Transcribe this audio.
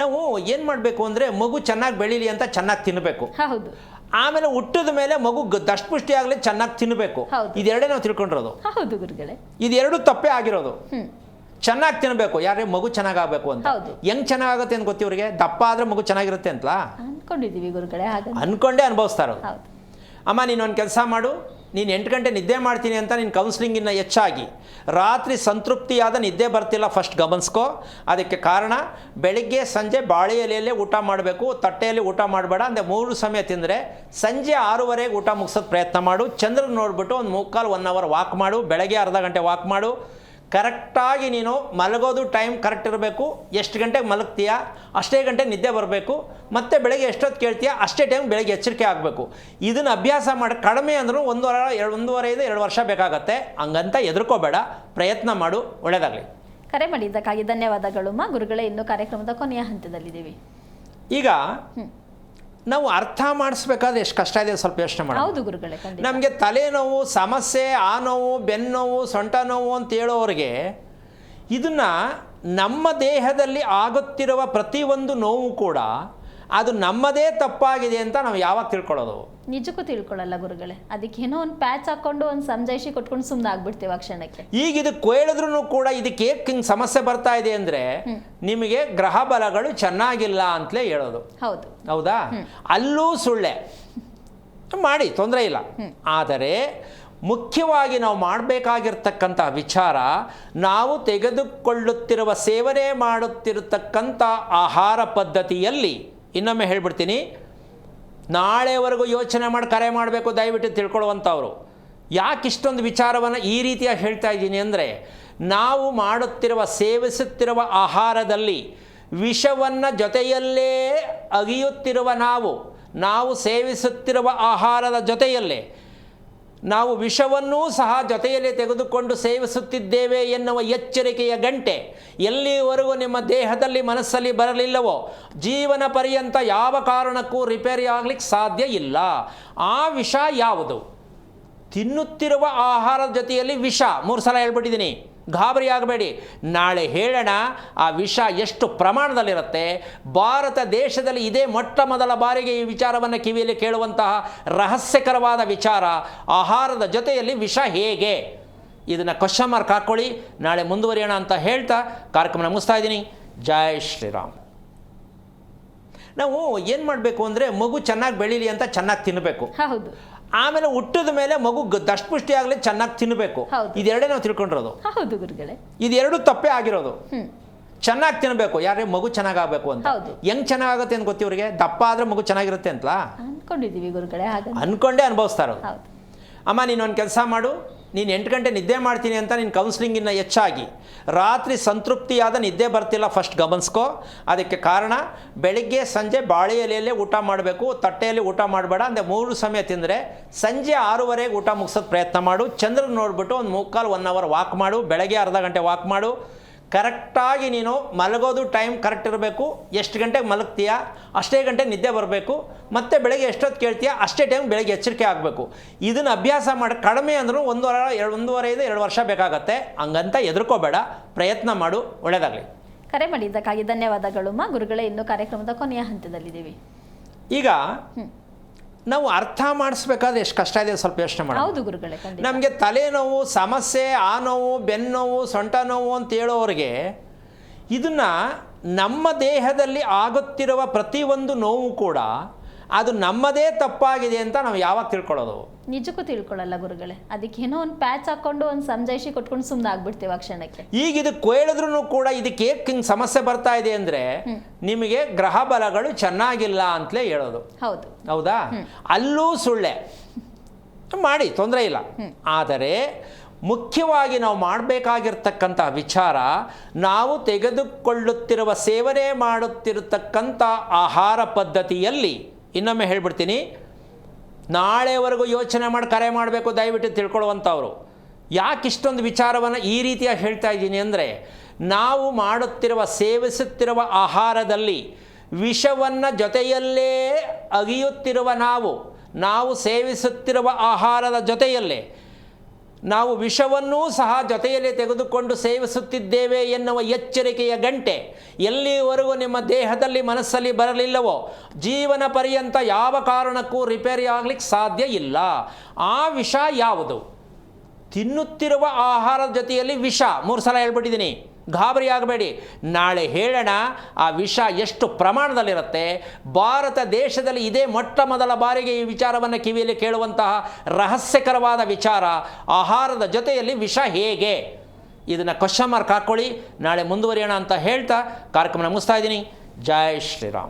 ನಾವು ಏನು ಮಾಡಬೇಕು ಅಂದರೆ ಮಗು ಚೆನ್ನಾಗಿ ಬೆಳೀಲಿ ಅಂತ ಚೆನ್ನಾಗಿ ತಿನ್ನಬೇಕು. ಹೌದು. ಆಮೇಲೆ ಹುಟ್ಟಿದ ಮೇಲೆ ಮಗು ದಷ್ಟಪುಷ್ಟಿ ಆಗಲಿ ಚೆನ್ನಾಗಿ ತಿನ್ನಬೇಕು. ಇದೆರಡೇ ನಾವು ತಿಳ್ಕೊಂಡಿರೋದು. ಹೌದು ಗುರುಗಳೇ. ಇದೆರಡು ತಪ್ಪೇ ಆಗಿರೋದು. ಚೆನ್ನಾಗಿ ತಿನ್ನಬೇಕು, ಯಾರೇ ಮಗು ಚೆನ್ನಾಗಾಗಬೇಕು ಅಂತ. ಹೆಂಗ್ ಚೆನ್ನಾಗುತ್ತೆ ಅಂತ ಗೊತ್ತಿವ್ರಿಗೆ? ದಪ್ಪ ಆದರೆ ಮಗು ಚೆನ್ನಾಗಿರುತ್ತೆ ಅಂತಲಾ ಅನ್ಕೊಂಡಿದ್ದೀವಿ ಗುರುಗಳೇ. ಅನ್ಕೊಂಡೇ ಅನುಭವಿಸ್ತಾ ಇರೋದು. ಅಮ್ಮ ನೀನು ಒಂದು ಕೆಲಸ ಮಾಡು, ನೀನು 8 ಗಂಟೆ ನಿದ್ದೆ ಮಾಡ್ತೀನಿ ಅಂತ ನೀನು ಕೌನ್ಸ್ಲಿಂಗಿನ ಹೆಚ್ಚಾಗಿ ರಾತ್ರಿ ಸಂತೃಪ್ತಿಯಾದ ನಿದ್ದೆ ಬರ್ತಿಲ್ಲ, ಫಸ್ಟ್ ಗಮನಿಸ್ಕೋ. ಅದಕ್ಕೆ ಕಾರಣ ಬೆಳಿಗ್ಗೆ ಸಂಜೆ ಬಾಳೆ ಎಲೆಯಲ್ಲೇ ಊಟ ಮಾಡಬೇಕು, ತಟ್ಟೆಯಲ್ಲಿ ಊಟ ಮಾಡಬೇಡ. ಅಂದರೆ 3 ಸಮಯ ತಿಂದರೆ ಸಂಜೆ 6:30ಗೆ ಊಟ ಮುಗಿಸೋದು ಪ್ರಯತ್ನ ಮಾಡು. ಚಂದ್ರನ ನೋಡಿಬಿಟ್ಟು ಒಂದು 1 ಅವರ್ ವಾಕ್ ಮಾಡು. ಬೆಳಗ್ಗೆ ಅರ್ಧ ಗಂಟೆ ವಾಕ್ ಮಾಡು. ಕರೆಕ್ಟಾಗಿ ನೀನು ಮಲಗೋದು ಟೈಮ್ ಕರೆಕ್ಟ್ ಇರಬೇಕು. ಎಷ್ಟು ಗಂಟೆಗೆ ಮಲಗ್ತೀಯ ಅಷ್ಟೇ ಗಂಟೆ ನಿದ್ದೆ ಬರಬೇಕು. ಮತ್ತು ಬೆಳಗ್ಗೆ ಎಷ್ಟೊತ್ತು ಕೇಳ್ತೀಯ ಅಷ್ಟೇ ಟೈಮ್ ಬೆಳಗ್ಗೆ ಎಚ್ಚರಿಕೆ ಆಗಬೇಕು. ಇದನ್ನು ಅಭ್ಯಾಸ ಮಾಡಿ ಕಡಿಮೆ ಅಂದರೂ 1.5-2 ವರ್ಷ ಬೇಕಾಗತ್ತೆ. ಹಂಗಂತ ಹೆದರ್ಕೋಬೇಡ, ಪ್ರಯತ್ನ ಮಾಡು. ಒಳ್ಳೆಯದಾಗಲಿ. ಕರೆ ಮಾಡಿದ್ದಕ್ಕಾಗಿ ಧನ್ಯವಾದಗಳು ಮಾ ಗುರುಗಳೇ. ಇನ್ನು ಕಾರ್ಯಕ್ರಮದ ಕೊನೆಯ ಹಂತದಲ್ಲಿದ್ದೀವಿ. ಈಗ ನಾವು ಅರ್ಥ ಮಾಡಿಸ್ಬೇಕಾದ್ರೆ ಎಷ್ಟು ಕಷ್ಟ ಇದೆ ಸ್ವಲ್ಪ ಯೋಚನೆ ಮಾಡಿ. ಹೌದು ಗುರುಗಳೇ. ನಮಗೆ ತಲೆನೋವು, ಸಮಸ್ಯೆ, ಆ ನೋವು, ಬೆನ್ನೋವು, ಸೊಂಟ ನೋವು ಅಂತ ಹೇಳೋರಿಗೆ ಇದನ್ನು ನಮ್ಮ ದೇಹದಲ್ಲಿ ಆಗುತ್ತಿರುವ ಪ್ರತಿಯೊಂದು ನೋವು ಕೂಡ ಅದು ನಮ್ಮದೇ ತಪ್ಪಾಗಿದೆ ಅಂತ ನಾವು ಯಾವಾಗ ತಿಳ್ಕೊಳ್ಳೋದು? ನಿಜಕ್ಕೂ ತಿಳ್ಕೊಳ್ಳಲ್ಲ ಗುರುಗಳೇ. ಅದಕ್ಕೇನೋ ಒಂದು ಪ್ಯಾಚ್ ಹಾಕೊಂಡು ಒಂದು ಸಮಜಾಯಿಷಿ ಕೊಟ್ಕೊಂಡು ಸುಮ್ಮನೆ ಆಗ್ಬಿಡ್ತೇವೆ ಆ ಕ್ಷಣಕ್ಕೆ. ಈಗ ಇದಕ್ಕೆ ಹೇಳಿದ್ರು ಕೂಡ ಇದಕ್ಕೆ ಹಿಂಗೆ ಸಮಸ್ಯೆ ಬರ್ತಾ ಇದೆ ಅಂದರೆ ನಿಮಗೆ ಗ್ರಹ ಬಲಗಳು ಚೆನ್ನಾಗಿಲ್ಲ ಅಂತಲೇ ಹೇಳೋದು. ಹೌದು. ಹೌದಾ? ಅಲ್ಲೂ ಸುಳ್ಳೆ ಮಾಡಿ, ತೊಂದರೆ ಇಲ್ಲ. ಆದರೆ ಮುಖ್ಯವಾಗಿ ನಾವು ಮಾಡಬೇಕಾಗಿರ್ತಕ್ಕಂಥ ವಿಚಾರ, ನಾವು ತೆಗೆದುಕೊಳ್ಳುತ್ತಿರುವ ಸೇವನೆ ಮಾಡುತ್ತಿರತಕ್ಕಂಥ ಆಹಾರ ಪದ್ಧತಿಯಲ್ಲಿ, ಇನ್ನೊಮ್ಮೆ ಹೇಳ್ಬಿಡ್ತೀನಿ, ನಾಳೆವರೆಗೂ ಯೋಚನೆ ಮಾಡಿ ಕರೆ ಮಾಡಬೇಕು ದಯವಿಟ್ಟು ತಿಳ್ಕೊಳ್ಳುವಂಥವ್ರು. ಯಾಕೆ ಇಷ್ಟೊಂದು ವಿಚಾರವನ್ನು ಈ ರೀತಿಯಾಗಿ ಹೇಳ್ತಾ ಇದ್ದೀನಿ ಅಂದರೆ, ನಾವು ಮಾಡುತ್ತಿರುವ ಸೇವಿಸುತ್ತಿರುವ ಆಹಾರದಲ್ಲಿ ವಿಷವನ್ನು ಜೊತೆಯಲ್ಲೇ ಅಗಿಯುತ್ತಿರುವ ನಾವು ಸೇವಿಸುತ್ತಿರುವ ಆಹಾರದ ಜೊತೆಯಲ್ಲೇ ನಾವು ವಿಷವನ್ನೂ ಸಹ ಜೊತೆಯಲ್ಲಿ ತೆಗೆದುಕೊಂಡು ಸೇವಿಸುತ್ತಿದ್ದೇವೆ ಎನ್ನುವ ಎಚ್ಚರಿಕೆಯ ಗಂಟೆ ಎಲ್ಲಿವರೆಗೂ ನಿಮ್ಮ ದೇಹದಲ್ಲಿ ಮನಸ್ಸಲ್ಲಿ ಬರಲಿಲ್ಲವೋ ಜೀವನ ಪರ್ಯಂತ ಯಾವ ಕಾರಣಕ್ಕೂ ರಿಪೇರಿ ಆಗಲಿಕ್ಕೆ ಸಾಧ್ಯ ಇಲ್ಲ. ಆ ವಿಷ ಯಾವುದು? ತಿನ್ನುತ್ತಿರುವ ಆಹಾರದ ಜೊತೆಯಲ್ಲಿ ವಿಷ. 3 ಸಲ ಹೇಳ್ಬಿಟ್ಟಿದ್ದೀನಿ, ಗಾಬರಿ ಆಗಬೇಡಿ. ನಾಳೆ ಹೇಳೋಣ ಆ ವಿಷ ಎಷ್ಟು ಪ್ರಮಾಣದಲ್ಲಿರುತ್ತೆ. ಭಾರತ ದೇಶದಲ್ಲಿ ಇದೇ ಮೊಟ್ಟ ಮೊದಲ ಬಾರಿಗೆ ಈ ವಿಚಾರವನ್ನು ಕಿವಿಯಲ್ಲಿ ಕೇಳುವಂತಹ ರಹಸ್ಯಕರವಾದ ವಿಚಾರ, ಆಹಾರದ ಜೊತೆಯಲ್ಲಿ ವಿಷ ಹೇಗೆ? ಇದನ್ನು ಕ್ವಶನ್ ಮಾರ್ಕ್ ಹಾಕ್ಕೊಳ್ಳಿ. ನಾಳೆ ಮುಂದುವರಿಯೋಣ ಅಂತ ಹೇಳ್ತಾ ಕಾರ್ಯಕ್ರಮ ಮುಗಿಸ್ತಾ ಇದ್ದೀನಿ. ಜೈ ಶ್ರೀರಾಮ್. ನಾವು ಏನು ಮಾಡಬೇಕು ಅಂದರೆ ಮಗು ಚೆನ್ನಾಗಿ ಬೆಳೀಲಿ ಅಂತ ಚೆನ್ನಾಗಿ ತಿನ್ನಬೇಕು. ಹೌದು. ಆಮೇಲೆ ಹುಟ್ಟಿದ ಮೇಲೆ ಮಗು ದಷ್ಟಪುಷ್ಟಿ ಆಗಲಿ ಚೆನ್ನಾಗಿ ತಿನ್ನಬೇಕು. ಇದೆರಡೇ ನಾವು ತಿಳ್ಕೊಂಡಿರೋದು. ಹೌದು ಗುರುಗಳೇ. ಇದೆರಡು ತಪ್ಪೇ ಆಗಿರೋದು. ಚೆನ್ನಾಗಿ ತಿನ್ನಬೇಕು, ಯಾರೇ ಮಗು ಚೆನ್ನಾಗಾಗಬೇಕು ಅಂತ. ಹೆಂಗ್ ಚೆನ್ನಾಗುತ್ತೆ ಅಂತ ಗೊತ್ತಿವ್ರಿಗೆ? ದಪ್ಪ ಆದರೆ ಮಗು ಚೆನ್ನಾಗಿರುತ್ತೆ ಅಂತಲಾ ಅನ್ಕೊಂಡಿದ್ದೀವಿ ಗುರುಗಳೇ. ಅನ್ಕೊಂಡೇ ಅನುಭವಿಸ್ತಾ ಇರೋದು. ಅಮ್ಮ ನೀನು ಒಂದು ಕೆಲಸ ಮಾಡು, ನೀನು 8 ಗಂಟೆ ನಿದ್ದೆ ಮಾಡ್ತೀನಿ ಅಂತ ನೀನು ಕೌನ್ಸ್ಲಿಂಗಿನ ಹೆಚ್ಚಾಗಿ ರಾತ್ರಿ ಸಂತೃಪ್ತಿಯಾದ ನಿದ್ದೆ ಬರ್ತಿಲ್ಲ, ಫಸ್ಟ್ ಗಮನಿಸ್ಕೋ. ಅದಕ್ಕೆ ಕಾರಣ ಬೆಳಿಗ್ಗೆ ಸಂಜೆ ಬಾಳೆ ಎಲೆಯಲ್ಲೇ ಊಟ ಮಾಡಬೇಕು, ತಟ್ಟೆಯಲ್ಲಿ ಊಟ ಮಾಡಬೇಡ. ಅಂದರೆ 3 ಸಮಯ ತಿಂದರೆ ಸಂಜೆ 6:30ಗೆ ಊಟ ಮುಗಿಸೋದು ಪ್ರಯತ್ನ ಮಾಡು. ಚಂದ್ರನ ನೋಡಿಬಿಟ್ಟು ಒಂದು 1 ಅವರ್ ವಾಕ್ ಮಾಡು. ಬೆಳಗ್ಗೆ ಅರ್ಧ ಗಂಟೆ ವಾಕ್ ಮಾಡು. ಕರೆಕ್ಟಾಗಿ ನೀನು ಮಲಗೋದು ಟೈಮ್ ಕರೆಕ್ಟ್ ಇರಬೇಕು. ಎಷ್ಟು ಗಂಟೆಗೆ ಮಲಗ್ತೀಯ ಅಷ್ಟೇ ಗಂಟೆ ನಿದ್ದೆ ಬರಬೇಕು. ಮತ್ತು ಬೆಳಗ್ಗೆ ಎಷ್ಟೊತ್ತು ಕೇಳ್ತೀಯ ಅಷ್ಟೇ ಟೈಮ್ ಬೆಳಗ್ಗೆ ಎಚ್ಚರಿಕೆ ಆಗಬೇಕು. ಇದನ್ನು ಅಭ್ಯಾಸ ಮಾಡಿ ಕಡಿಮೆ ಅಂದರೂ 1.5-2 ವರ್ಷ ಬೇಕಾಗತ್ತೆ. ಹಂಗಂತ ಹೆದರ್ಕೋಬೇಡ, ಪ್ರಯತ್ನ ಮಾಡು. ಒಳ್ಳೆಯದಾಗಲಿ. ಕರೆ ಮಾಡಿದ್ದಕ್ಕಾಗಿ ಧನ್ಯವಾದಗಳು ಮಾ ಗುರುಗಳೇ. ಇನ್ನು ಕಾರ್ಯಕ್ರಮದ ಕೊನೆಯ ಹಂತದಲ್ಲಿದ್ದೀವಿ. ಈಗ ನಾವು ಅರ್ಥ ಮಾಡಿಸ್ಬೇಕಾದ್ರೆ ಎಷ್ಟು ಕಷ್ಟ ಇದೆ ಸ್ವಲ್ಪ ಯೋಚನೆ ಮಾಡಿ. ಹೌದು ಗುರುಗಳೇ. ನಮಗೆ ತಲೆನೋವು, ಸಮಸ್ಯೆ, ಆ ನೋವು, ಬೆನ್ನೋವು, ಸೊಂಟ ನೋವು ಅಂತ ಹೇಳೋರಿಗೆ ಇದನ್ನು ನಮ್ಮ ದೇಹದಲ್ಲಿ ಆಗುತ್ತಿರುವ ಪ್ರತಿಯೊಂದು ನೋವು ಕೂಡ ಅದು ನಮ್ಮದೇ ತಪ್ಪಾಗಿದೆ ಅಂತ ನಾವು ಯಾವಾಗ ತಿಳ್ಕೊಳ್ಳೋದು? ನಿಜಕ್ಕೂ ತಿಳ್ಕೊಳ್ಳಲ್ಲ ಗುರುಗಳೇ. ಅದಕ್ಕೇನೋ ಒಂದು ಪ್ಯಾಚ್ ಹಾಕೊಂಡು ಒಂದು ಸಮಜಾಯಿಷಿ ಕೊಟ್ಕೊಂಡು ಸುಮ್ಮನೆ ಆಗ್ಬಿಡ್ತೇವೆ ಆ ಕ್ಷಣಕ್ಕೆ. ಈಗ ಇದಕ್ಕೆ ಹೇಳಿದ್ರು ಕೂಡ ಇದಕ್ಕೆ ಹಿಂಗೆ ಸಮಸ್ಯೆ ಬರ್ತಾ ಇದೆ ಅಂದರೆ ನಿಮಗೆ ಗ್ರಹ ಬಲಗಳು ಚೆನ್ನಾಗಿಲ್ಲ ಅಂತಲೇ ಹೇಳೋದು. ಹೌದು. ಹೌದಾ? ಅಲ್ಲೂ ಸುಳ್ಳೆ ಮಾಡಿ, ತೊಂದರೆ ಇಲ್ಲ. ಆದರೆ ಮುಖ್ಯವಾಗಿ ನಾವು ಮಾಡಬೇಕಾಗಿರ್ತಕ್ಕಂಥ ವಿಚಾರ, ನಾವು ತೆಗೆದುಕೊಳ್ಳುತ್ತಿರುವ ಸೇವನೆ ಮಾಡುತ್ತಿರತಕ್ಕಂಥ ಆಹಾರ ಪದ್ಧತಿಯಲ್ಲಿ, ಇನ್ನೊಮ್ಮೆ ಹೇಳ್ಬಿಡ್ತೀನಿ, ನಾಳೆವರೆಗೂ ಯೋಚನೆ ಮಾಡಿ ಕರೆ ಮಾಡಬೇಕು ದಯವಿಟ್ಟು ತಿಳ್ಕೊಳ್ಳುವಂಥವ್ರು. ಯಾಕೆ ಇಷ್ಟೊಂದು ವಿಚಾರವನ್ನು ಈ ರೀತಿಯಾಗಿ ಹೇಳ್ತಾ ಇದ್ದೀನಿ ಅಂದರೆ, ನಾವು ಮಾಡುತ್ತಿರುವ ಸೇವಿಸುತ್ತಿರುವ ಆಹಾರದಲ್ಲಿ ವಿಷವನ್ನು ಜೊತೆಯಲ್ಲೇ ಅಗಿಯುತ್ತಿರುವ ನಾವು ಸೇವಿಸುತ್ತಿರುವ ಆಹಾರದ ಜೊತೆಯಲ್ಲೇ ನಾವು ವಿಷವನ್ನೂ ಸಹ ಜೊತೆಯಲ್ಲಿ ತೆಗೆದುಕೊಂಡು ಸೇವಿಸುತ್ತಿದ್ದೇವೆ ಎನ್ನುವ ಎಚ್ಚರಿಕೆಯ ಗಂಟೆ ಎಲ್ಲಿವರೆಗೂ ನಿಮ್ಮ ದೇಹದಲ್ಲಿ ಮನಸ್ಸಲ್ಲಿ ಬರಲಿಲ್ಲವೋ ಜೀವನ ಪರ್ಯಂತ ಯಾವ ಕಾರಣಕ್ಕೂ ರಿಪೇರಿ ಆಗಲಿಕ್ಕೆ ಸಾಧ್ಯ ಇಲ್ಲ. ಆ ವಿಷ ಯಾವುದು? ತಿನ್ನುತ್ತಿರುವ ಆಹಾರದ ಜೊತೆಯಲ್ಲಿ ವಿಷ. 3 ಸಲ ಹೇಳ್ಬಿಟ್ಟಿದ್ದೀನಿ, ಗಾಬರಿ ಆಗಬೇಡಿ. ನಾಳೆ ಹೇಳೋಣ ಆ ವಿಷ ಎಷ್ಟು ಪ್ರಮಾಣದಲ್ಲಿರುತ್ತೆ. ಭಾರತ ದೇಶದಲ್ಲಿ ಇದೇ ಮೊಟ್ಟ ಮೊದಲ ಬಾರಿಗೆ ಈ ವಿಚಾರವನ್ನು ಕಿವಿಯಲ್ಲಿ ಕೇಳುವಂತಹ ರಹಸ್ಯಕರವಾದ ವಿಚಾರ, ಆಹಾರದ ಜೊತೆಯಲ್ಲಿ ವಿಷ ಹೇಗೆ. ಇದನ್ನು ಕ್ವಶನ್ ಮಾರ್ಕ್ ಹಾಕ್ಕೊಳ್ಳಿ. ನಾಳೆ ಮುಂದುವರಿಯೋಣ ಅಂತ ಹೇಳ್ತಾ ಕಾರ್ಯಕ್ರಮ ಮುಗಿಸ್ತಾ ಇದ್ದೀನಿ. ಜೈ ಶ್ರೀರಾಮ್.